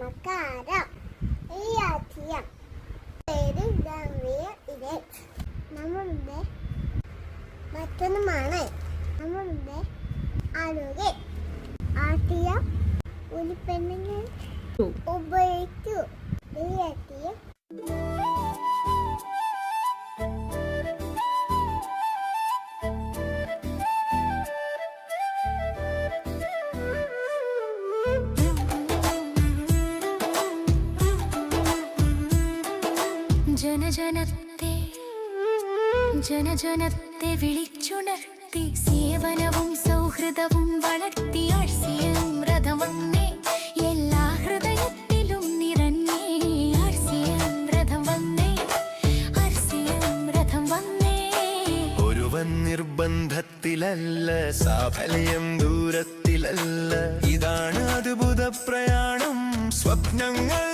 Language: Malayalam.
നമസ്കാരം. ഈ ആശയം പേര് ഇത് നമ്മളുടെ മറ്റൊന്നുമാണ് നമ്മളുടെ ആരോഗ്യം. ആശയം ഒരു പെണ്ണിനെ ഉപയോഗിച്ചു. ഈ ആശയം ജനജനത്തെ വിളിച്ചുണർത്തി സേവനവും സൗഹൃദവും വളർത്തി ആർസിയം രഥം വന്നേ, എല്ലാ ഹൃദയത്തിലും നിറഞ്ഞേ. ആർസിയം രഥം വന്നേ, ആർസിയം രഥം വന്നേ. ഒരുവൻ നിർബന്ധത്തിലല്ല, സാഫല്യം ദൂരത്തിലല്ല. ഇതാണ് അത്ഭുത പ്രയാണം, സ്വപ്നങ്ങൾ